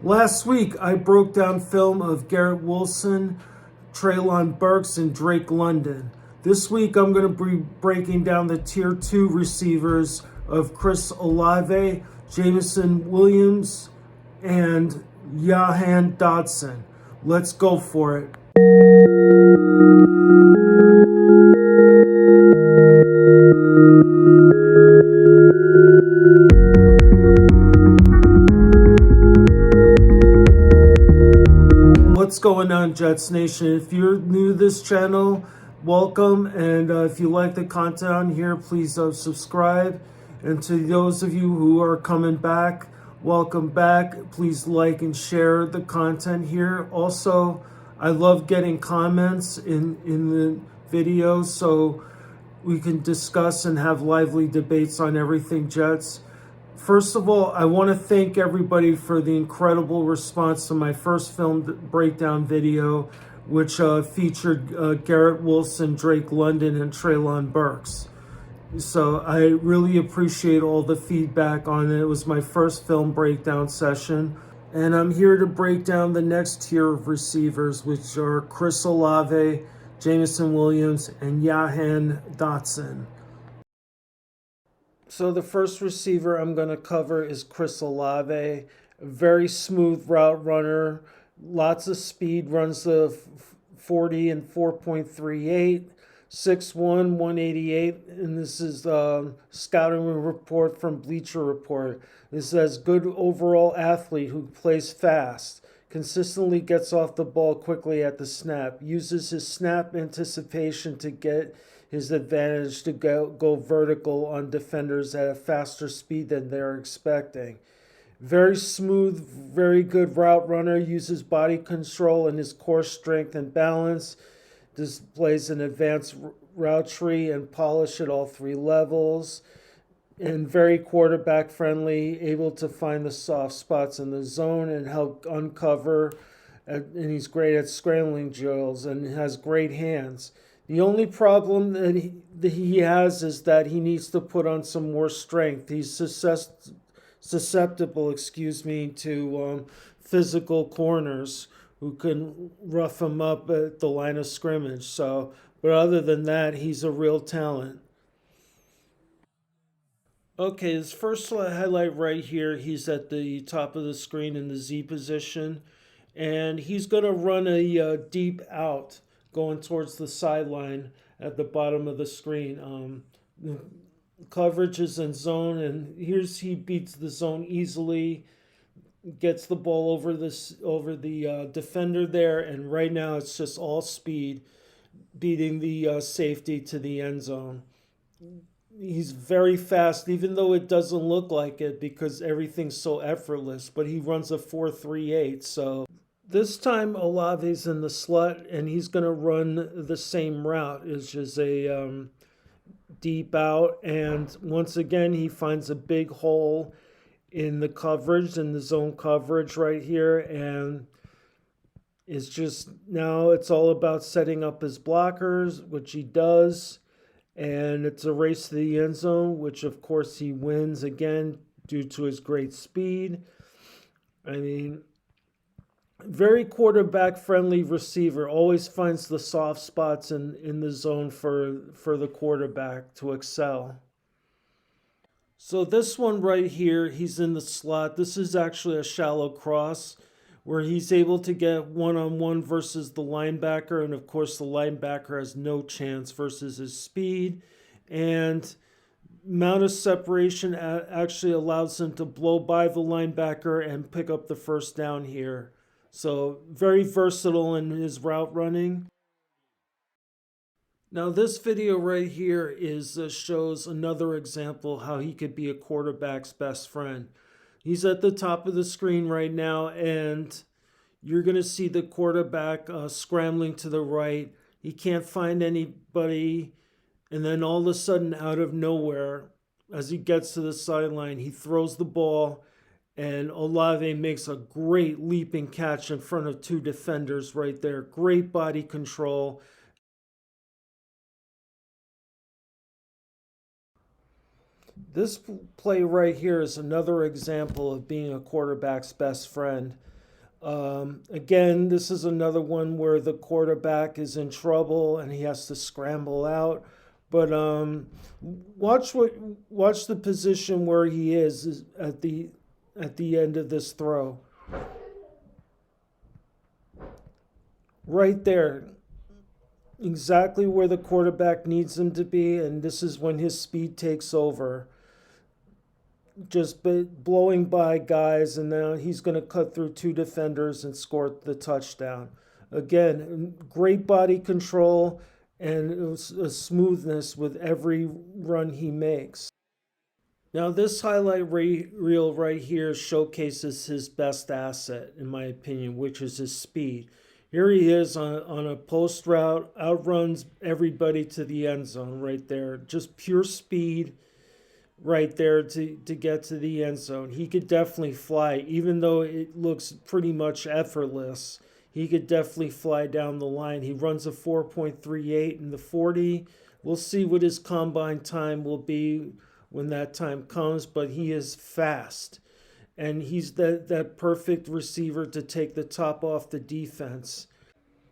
Last week, I broke down film of Garrett Wilson, Treylon Burks, and Drake London. This week, I'm going to be breaking down the Tier 2 receivers of Chris Olave, Jameson Williams, and Johann Dotson. Let's go for it. What's going on, Jets Nation? If you're new to this channel, welcome, and if you like the content on here, please subscribe. And to those of you who are coming back, welcome back. Please like and share the content here. Also, I love getting comments in the videos so we can discuss and have lively debates on everything Jets. First of all, I want to thank everybody for the incredible response to my first film breakdown video, which featured Garrett Wilson, Drake London, and Treylon Burks. So I really appreciate all the feedback on it. It was my first film breakdown session. And I'm here to break down the next tier of receivers, which are Chris Olave, Jameson Williams, and Johann Dotson. So the first receiver I'm going to cover is Chris Olave, a very smooth route runner, lots of speed, runs the 40 and 4.38, 6'1", 188, and this is scouting report from Bleacher Report. This says good overall athlete who plays fast, consistently gets off the ball quickly at the snap, uses his snap anticipation to get his advantage to go vertical on defenders at a faster speed than they're expecting. Very smooth, very good route runner, uses body control and his core strength and balance, displays an advanced route tree and polish at all three levels, and very quarterback friendly, able to find the soft spots in the zone and help uncover, and he's great at scrambling drills and has great hands. The only problem that he has is that he needs to put on some more strength. He's susceptible, to physical corners who can rough him up at the line of scrimmage. But other than that, he's a real talent. Okay, his first highlight right here, he's at the top of the screen in the Z position, and he's going to run a deep out, going towards the sideline at the bottom of the screen. Coverage is in zone, and he beats the zone easily, gets the ball over the defender there, and right now it's just all speed, beating the safety to the end zone. He's very fast, even though it doesn't look like it because everything's so effortless, but he runs a 4.38, so this time Olave's in the slot, and he's going to run the same route. It's just a deep out, and once again he finds a big hole in the coverage, in the zone coverage right here, and it's just now it's all about setting up his blockers, which he does, and it's a race to the end zone, which of course he wins again due to his great speed. Very quarterback-friendly receiver, always finds the soft spots in the zone for the quarterback to excel. So this one right here, he's in the slot. This is actually a shallow cross where he's able to get one-on-one versus the linebacker, and of course the linebacker has no chance versus his speed. And amount of separation actually allows him to blow by the linebacker and pick up the first down here. So very versatile in his route running. Now this video right here shows another example how he could be a quarterback's best friend. He's at the top of the screen right now, and you're going to see the quarterback scrambling to the right. He can't find anybody, and then all of a sudden, out of nowhere, as he gets to the sideline, he throws the ball, and Olave makes a great leaping catch in front of two defenders right there. Great body control. This play right here is another example of being a quarterback's best friend. Again, this is another one where the quarterback is in trouble and he has to scramble out. But watch the position where he is at the end of this throw. Right there, exactly where the quarterback needs him to be, and this is when his speed takes over. Just blowing by guys, and now he's going to cut through two defenders and score the touchdown. Again, great body control and a smoothness with every run he makes. Now, this highlight reel right here showcases his best asset, in my opinion, which is his speed. Here he is on a post route, outruns everybody to the end zone right there. Just pure speed right there to get to the end zone. He could definitely fly, even though it looks pretty much effortless. He could definitely fly down the line. He runs a 4.38 in the 40. We'll see what his combine time will be when that time comes, but he is fast. And he's that perfect receiver to take the top off the defense.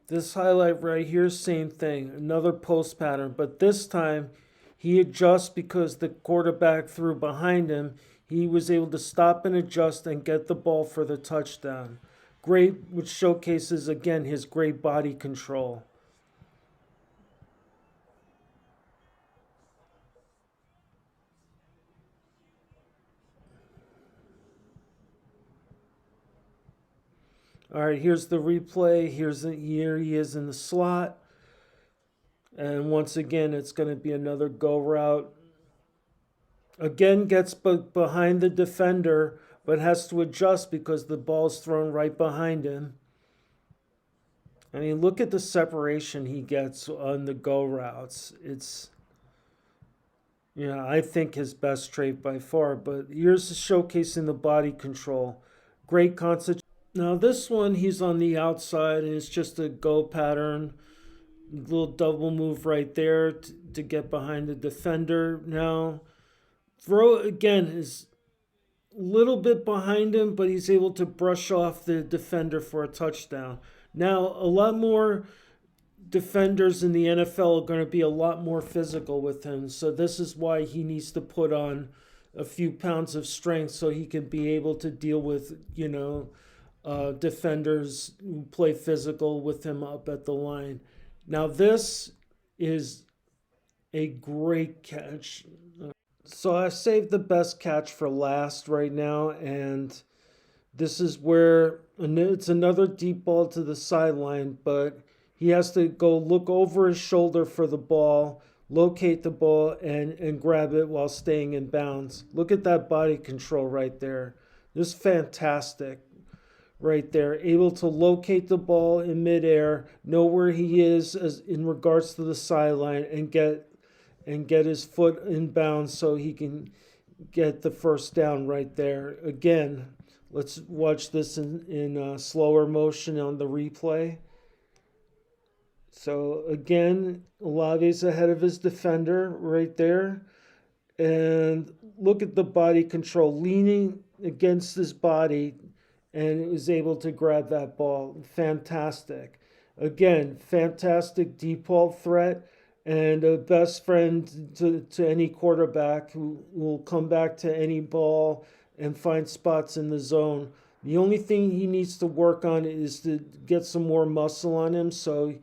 This highlight right here, same thing. Another post pattern, but this time he adjusts because the quarterback threw behind him. He was able to stop and adjust and get the ball for the touchdown. Great, which showcases, again, his great body control. All right, here's the replay. Here he is in the slot. And once again, it's going to be another go route. Again, gets behind the defender, but has to adjust because the ball's thrown right behind him. I mean, look at the separation he gets on the go routes. It's, I think his best trait by far. But here's showcasing the body control. Great concentration. Now this one, he's on the outside, and it's just a go pattern. Little double move right there to get behind the defender. Now, throw again is a little bit behind him, but he's able to brush off the defender for a touchdown. Now, a lot more defenders in the NFL are going to be a lot more physical with him. So this is why he needs to put on a few pounds of strength so he can be able to deal with, defenders who play physical with him up at the line. Now this is a great catch. So I saved the best catch for last right now, and this is where it's another deep ball to the sideline, but he has to go look over his shoulder for the ball, locate the ball, and grab it while staying in bounds. Look at that body control right there. This is fantastic. Right there, able to locate the ball in midair, know where he is as in regards to the sideline, and get his foot in bounds so he can get the first down right there. Again, let's watch this in slower motion on the replay. So again, Olave's ahead of his defender right there, and look at the body control, leaning against his body, and was able to grab that ball. Fantastic. Again, fantastic deep ball threat and a best friend to any quarterback who will come back to any ball and find spots in the zone. The only thing he needs to work on is to get some more muscle on him so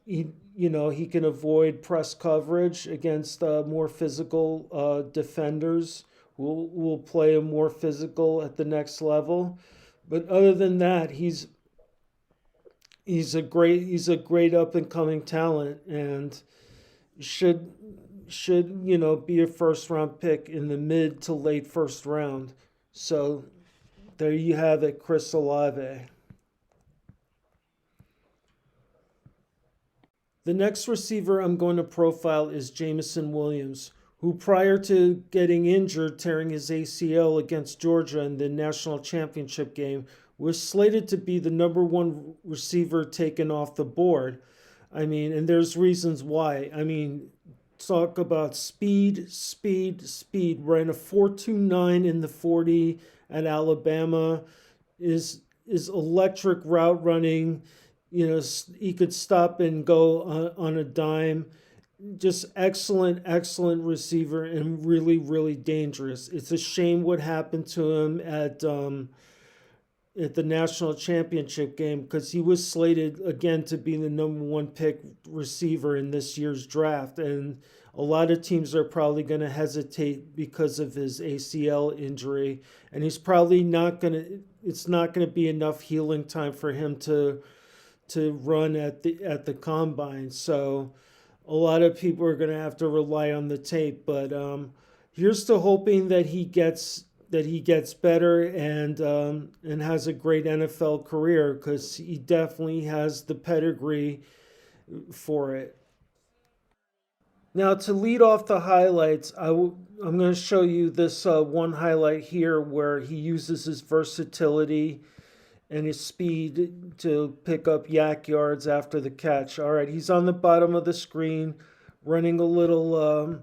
he can avoid press coverage against more physical defenders who will play him more physical at the next level. But other than that, he's a great up and coming talent, and should be a first round pick in the mid to late first round. So there you have it, Chris Olave. The next receiver I'm going to profile is Jameson Williams, who prior to getting injured, tearing his ACL against Georgia in the national championship game, was slated to be the number one receiver taken off the board. I mean, and there's reasons why. I mean, talk about speed. Ran a 4.29 in the 40 at Alabama. Is is electric route running. He could stop and go on a dime. Just excellent, excellent receiver and really, really dangerous. It's a shame what happened to him at the national championship game because he was slated again to be the number one pick receiver in this year's draft. And a lot of teams are probably going to hesitate because of his ACL injury. And he's probably not going to, it's not going to be enough healing time for him to run at the combine. So a lot of people are going to have to rely on the tape. But here's to hoping that he gets better and has a great NFL career because he definitely has the pedigree for it. Now to lead off the highlights, I'm going to show you this one highlight here where he uses his versatility and his speed to pick up yak yards after the catch. All right, he's on the bottom of the screen running a little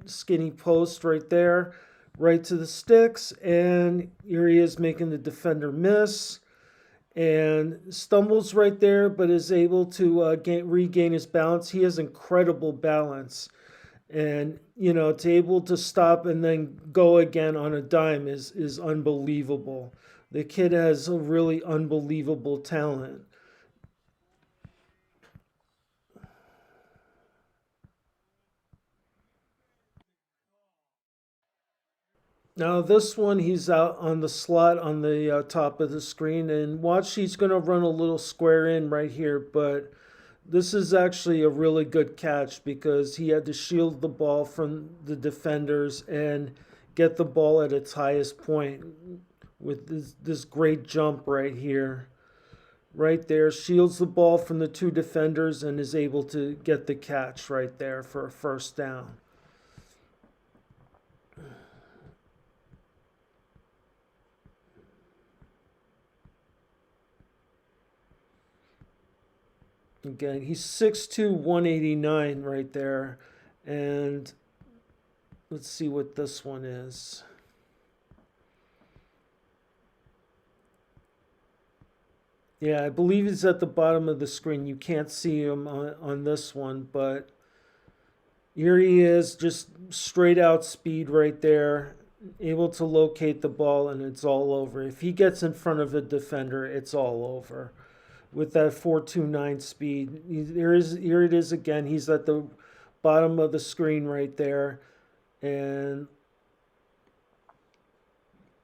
skinny post right there, right to the sticks, and here he is making the defender miss and stumbles right there, but is able to regain his balance. He has incredible balance, and to able to stop and then go again on a dime is unbelievable. The kid has a really unbelievable talent. Now this one, he's out on the slot on the top of the screen, and watch, he's going to run a little square in right here, but this is actually a really good catch because he had to shield the ball from the defenders and get the ball at its highest point with this great jump right here. Right there, shields the ball from the two defenders and is able to get the catch right there for a first down. Again, he's 6'2", 189 right there. And let's see what this one is. Yeah, I believe he's at the bottom of the screen. You can't see him on this one, but here he is, just straight out speed right there, able to locate the ball, and it's all over. If he gets in front of a defender, it's all over. With that 4.29 speed, here it is again. He's at the bottom of the screen right there, and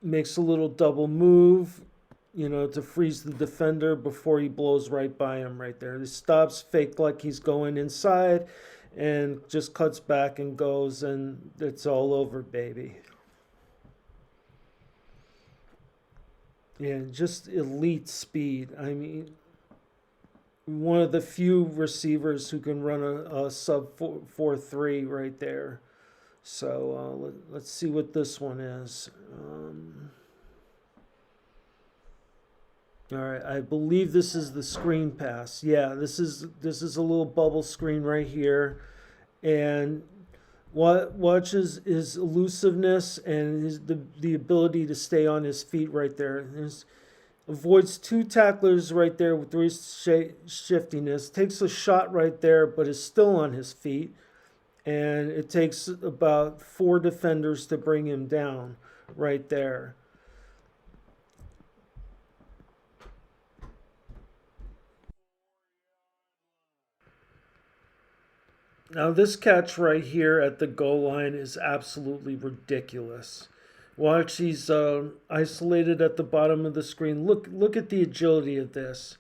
makes a little double move, to freeze the defender before he blows right by him right there. He stops, fake like he's going inside, and just cuts back and goes, and it's all over, baby. Yeah, just elite speed. I mean, one of the few receivers who can run a sub 4.3 right there. So let's see what this one is. All right, I believe this is the screen pass. Yeah, this is a little bubble screen right here, and watch his elusiveness and the ability to stay on his feet right there. Avoids two tacklers right there with shiftiness. Takes a shot right there, but is still on his feet, and it takes about 4 defenders to bring him down right there. Now this catch right here at the goal line is absolutely ridiculous. Watch, he's isolated at the bottom of the screen. Look at the agility of this.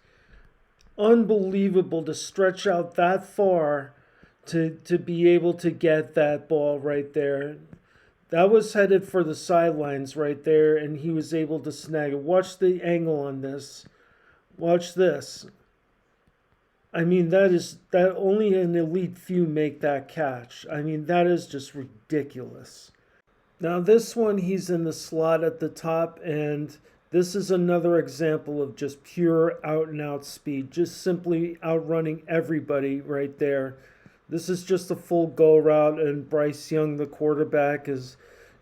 Unbelievable to stretch out that far to be able to get that ball right there. That was headed for the sidelines right there, and he was able to snag it. Watch the angle on this. Watch this. I mean, that only an elite few make that catch. I mean, that is just ridiculous. Now this one, he's in the slot at the top, and this is another example of just pure out and out speed, just simply outrunning everybody right there. This is just a full go route, and Bryce Young, the quarterback, is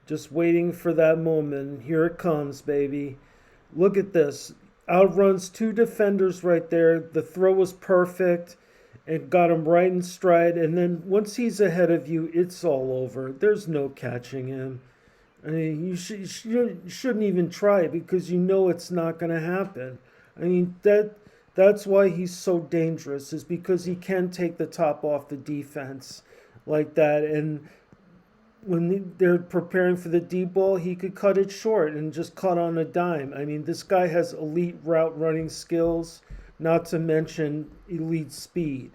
just waiting for that moment. Here it comes, baby. Look at this. Outruns two defenders right there. The throw was perfect and got him right in stride. And then once he's ahead of you, it's all over. There's no catching him. I mean, shouldn't even try it because you know it's not going to happen. I mean, that's why he's so dangerous, is because he can take the top off the defense like that. And when they're preparing for the deep ball, he could cut it short and just cut on a dime. I mean, this guy has elite route running skills, not to mention elite speed.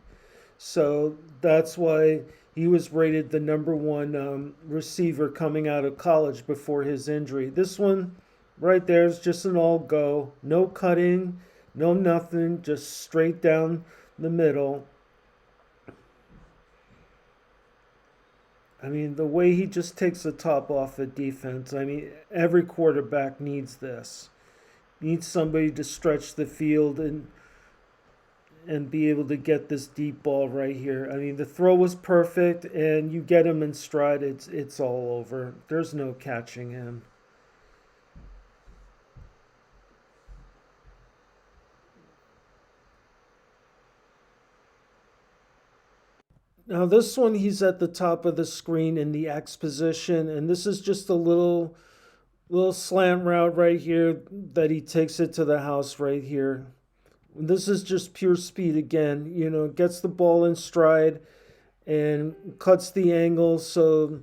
So that's why he was rated the number one receiver coming out of college before his injury. This one right there is just an all go. No cutting, no nothing, just straight down the middle. I mean, the way he just takes the top off the defense, I mean, every quarterback needs this. Needs somebody to stretch the field and be able to get this deep ball right here. I mean, the throw was perfect, and you get him in stride, it's all over. There's no catching him. Now this one, he's at the top of the screen in the X position, and this is just a little slant route right here that he takes it to the house right here. This is just pure speed again. Gets the ball in stride and cuts the angle so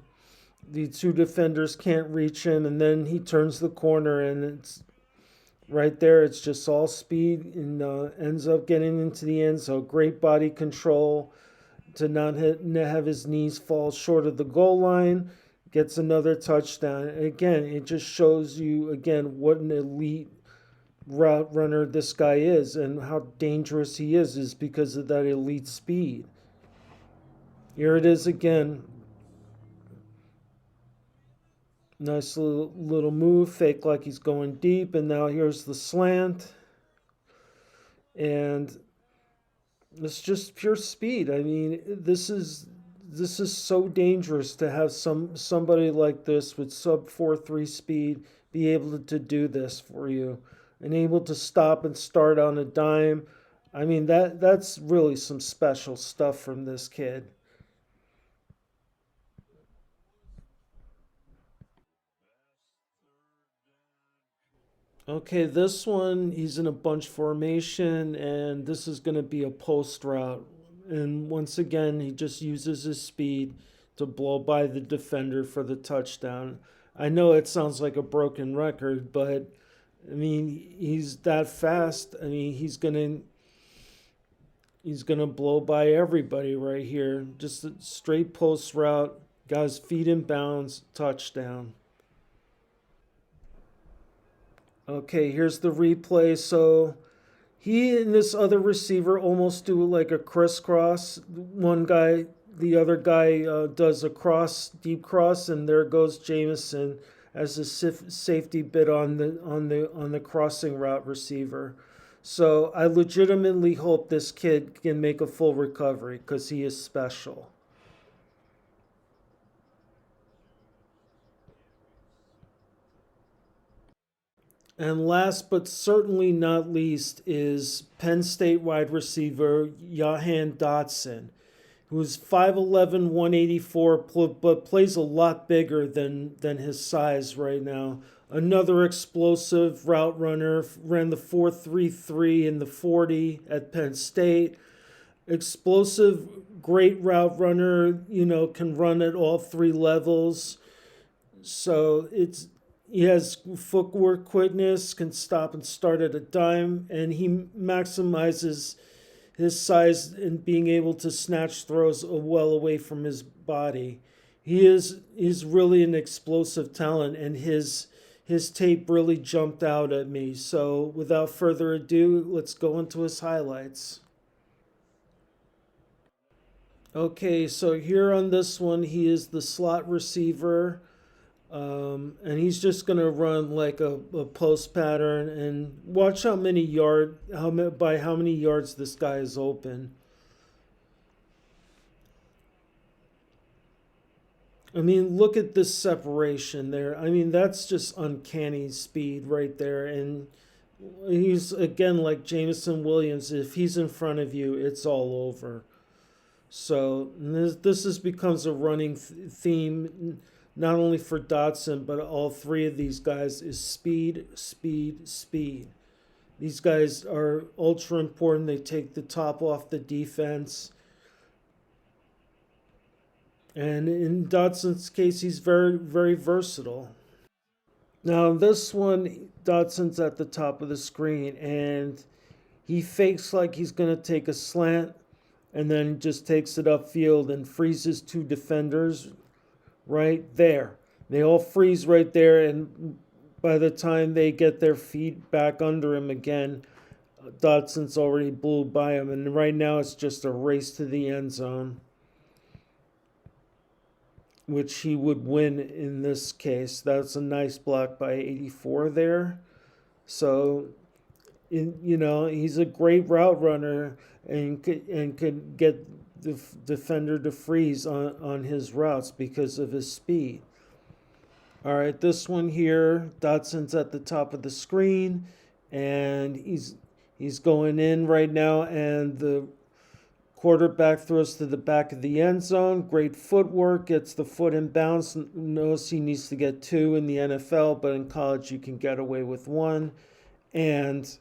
the two defenders can't reach him, and then he turns the corner and it's right there. It's just all speed and ends up getting into the end. So great body control to not have his knees fall short of the goal line. Gets another touchdown. And again, it just shows you again what an elite route runner this guy is and how dangerous he is because of that elite speed. Here it is again. Nice little move, fake like he's going deep, and now here's the slant. And it's just pure speed. I mean, this is so dangerous to have somebody like this with sub 4.3 speed be able to do this for you and able to stop and start on a dime. I mean, that's really some special stuff from this kid. Okay, this one, he's in a bunch formation, and this is going to be a post route. And once again, he just uses his speed to blow by the defender for the touchdown. I know it sounds like a broken record, but I mean, he's that fast. I mean, he's gonna blow by everybody right here. Just a straight post route, got his feet in bounds, touchdown. Okay, here's the replay. So he and this other receiver almost do like a crisscross. One guy, the other guy does a deep cross, and there goes Jameson as a safety bit on the crossing route receiver. So I legitimately hope this kid can make a full recovery because he is special. And last but certainly not least is Penn State wide receiver Johann Dotson, who's 5'11", 184, but plays a lot bigger than his size right now. Another explosive route runner, ran the 4.33 in the 40 at Penn State. Explosive, great route runner, can run at all three levels. So he has footwork quickness, can stop and start at a dime, and he maximizes his size and being able to snatch throws well away from his body. He's really an explosive talent, and his tape really jumped out at me. So without further ado, let's go into his highlights. Okay, so here on this one, he is the slot receiver. And he's just gonna run like a post pattern and watch by how many yards this guy is open. I mean, look at this separation there. I mean, that's just uncanny speed right there. And he's, again, like Jameson Williams. If he's in front of you, it's all over. So this is, becomes a running theme, not only for Dotson, but all three of these guys is speed, speed, speed. These guys are ultra important. They take the top off the defense. And in Dotson's case, he's very, very versatile. Now, this one, Dotson's at the top of the screen, and he fakes like he's going to take a slant and then just takes it upfield and freezes two defenders right there. They all freeze right there, and by the time they get their feet back under him again, Dotson's already blew by him, and right now it's just a race to the end zone, which he would win in this case. That's a nice block by 84 there. So, he's a great route runner and could get the defender to freeze on his routes because of his speed. All right, this one here, Dotson's at the top of the screen, and he's going in right now, and the quarterback throws to the back of the end zone. Great footwork, gets the foot in bounds. Knows he needs to get two in the NFL, but in college you can get away with one. And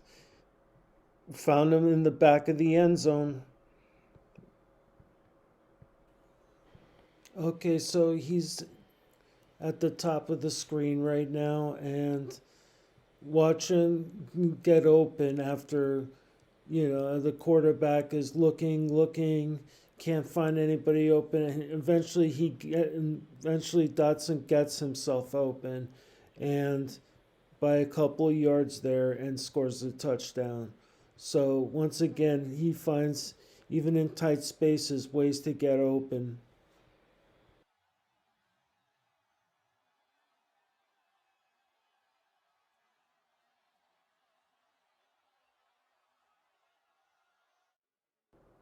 found him in the back of the end zone. Okay, so he's at the top of the screen right now, and watch him get open after the quarterback is looking, can't find anybody open, and eventually Dotson gets himself open, and by a couple of yards there, and scores a touchdown. So once again, he finds, even in tight spaces, ways to get open.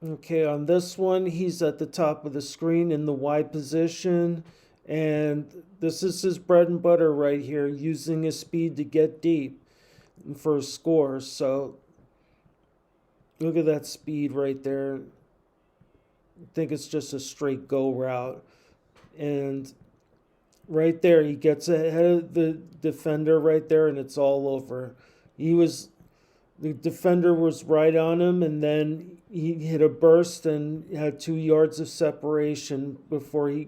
Okay, on this one, he's at the top of the screen in the wide position. And this is his bread and butter right here, using his speed to get deep for a score. So look at that speed right there. I think it's just a straight go route. And right there, he gets ahead of the defender right there, and it's all over. The defender was right on him, and then he hit a burst and had 2 yards of separation before he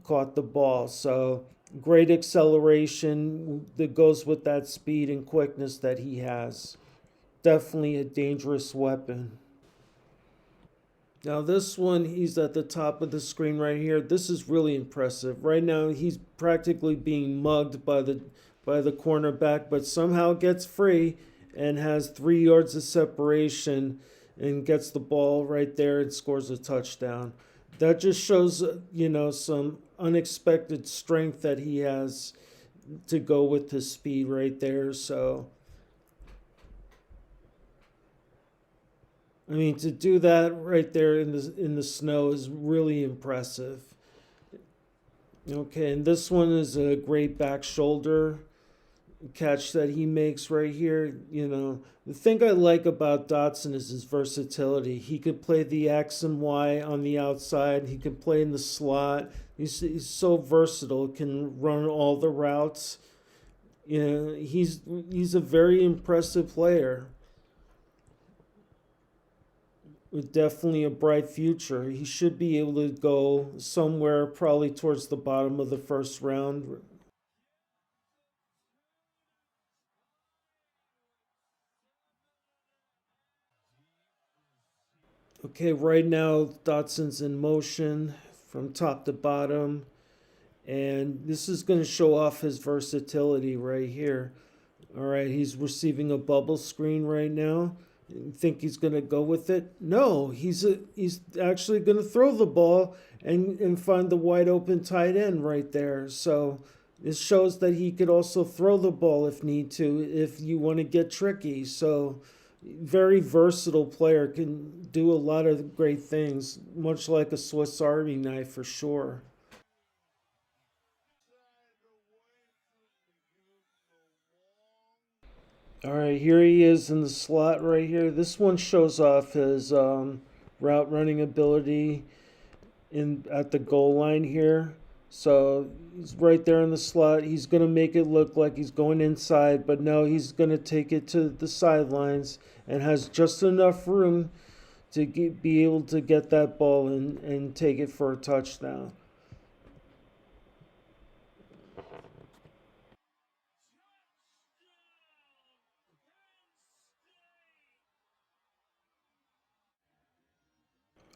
caught the ball. So great acceleration that goes with that speed and quickness that he has. Definitely a dangerous weapon. Now this one, he's at the top of the screen right here. This is really impressive. Right now, he's practically being mugged by the cornerback, but somehow gets free and has 3 yards of separation and gets the ball right there and scores a touchdown. That just shows, some unexpected strength that he has to go with his speed right there. So, I mean, to do that right there in the snow is really impressive. Okay, and this one is a great back shoulder catch that he makes right here. The thing I like about Dotson is his versatility. He could play the X and Y on the outside. He can play in the slot. He's so versatile. Can run all the routes. He's a very impressive player with definitely a bright future. He should be able to go somewhere probably towards the bottom of the first round. Okay, right now Dotson's in motion from top to bottom, and this is going to show off his versatility right here. All right, he's receiving a bubble screen right now. You think he's going to go with it? No, he's actually going to throw the ball and find the wide open tight end right there. So this shows that he could also throw the ball if need to, if you want to get tricky. So very versatile player, can do a lot of great things, much like a Swiss Army knife for sure. All right, here he is in the slot right here. This one shows off his route running ability in at the goal line here. So he's right there in the slot. He's going to make it look like he's going inside, but no, he's going to take it to the sidelines and has just enough room to be able to get that ball and take it for a touchdown.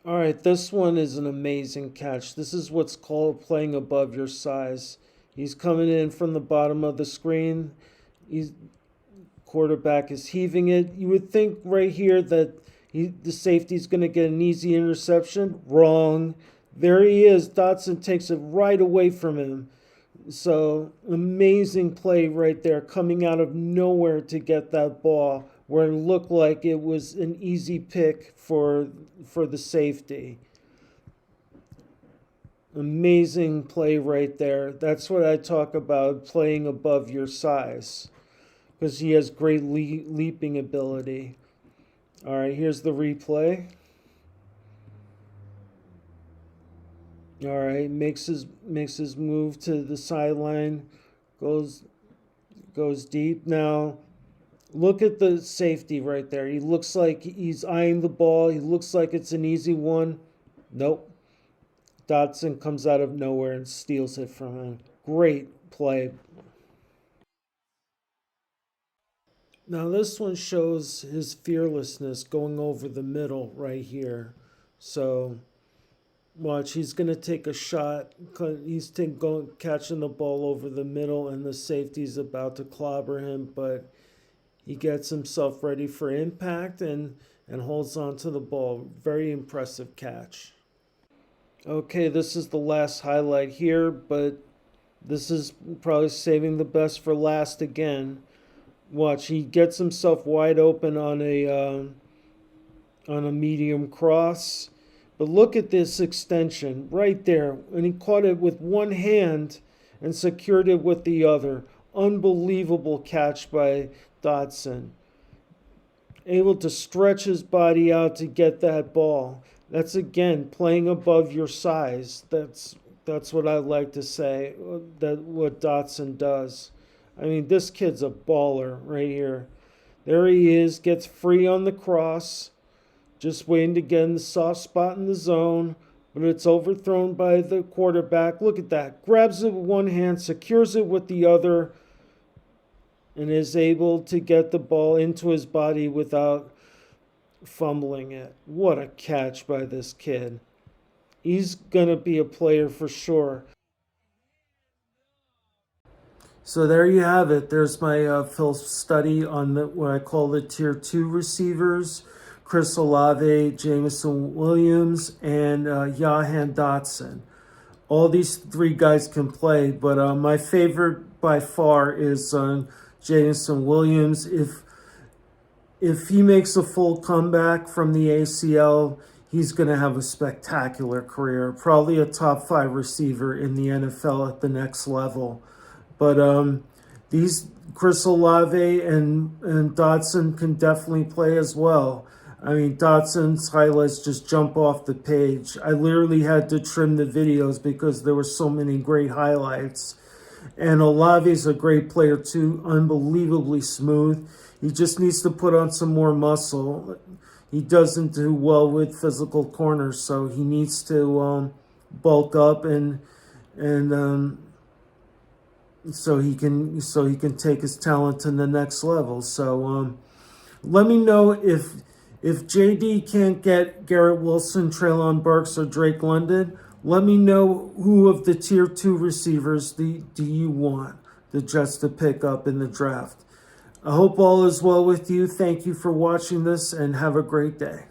All right, this one is an amazing catch. This is what's called playing above your size. He's coming in from the bottom of the screen. He's quarterback is heaving it. You would think right here that the safety's going to get an easy interception. Wrong. There he is. Dotson takes it right away from him. So amazing play right there, coming out of nowhere to get that ball where it looked like it was an easy pick for the safety. Amazing play right there. That's what I talk about, playing above your size, because he has great leaping ability. All right, here's the replay. All right, makes his move to the sideline, goes deep. Now, look at the safety right there. He looks like he's eyeing the ball. He looks like it's an easy one. Nope. Dotson comes out of nowhere and steals it from him. Great play. Now this one shows his fearlessness going over the middle right here. So watch, he's going to take a shot. He's catching the ball over the middle, and the safety's about to clobber him, but he gets himself ready for impact and holds on to the ball. Very impressive catch. Okay, this is the last highlight here, but this is probably saving the best for last again. Watch, he gets himself wide open on a medium cross. But look at this extension right there. And he caught it with one hand and secured it with the other. Unbelievable catch by Dotson. Able to stretch his body out to get that ball. That's, again, playing above your size. That's what I like to say, that what Dotson does. I mean, this kid's a baller right here. There he is, gets free on the cross. Just waiting to get in the soft spot in the zone, but it's overthrown by the quarterback. Look at that. Grabs it with one hand, secures it with the other, and is able to get the ball into his body without fumbling it. What a catch by this kid. He's going to be a player for sure. So there you have it. There's my film study on what I call the Tier 2 receivers. Chris Olave, Jameson Williams, and Johann Dotson. All these three guys can play, but my favorite by far is Jameson Williams. If he makes a full comeback from the ACL, he's going to have a spectacular career. Probably a top 5 receiver in the NFL at the next level. But these Chris Olave and Dotson can definitely play as well. I mean, Dotson's highlights just jump off the page. I literally had to trim the videos because there were so many great highlights. And Olave's a great player too, unbelievably smooth. He just needs to put on some more muscle. He doesn't do well with physical corners, so he needs to bulk up and so he can take his talent to the next level. So let me know if JD can't get Garrett Wilson, Treylon Burks, or Drake London. Let me know who of the Tier 2 receivers do you want the Jets to pick up in the draft. I hope all is well with you. Thank you for watching this, and have a great day.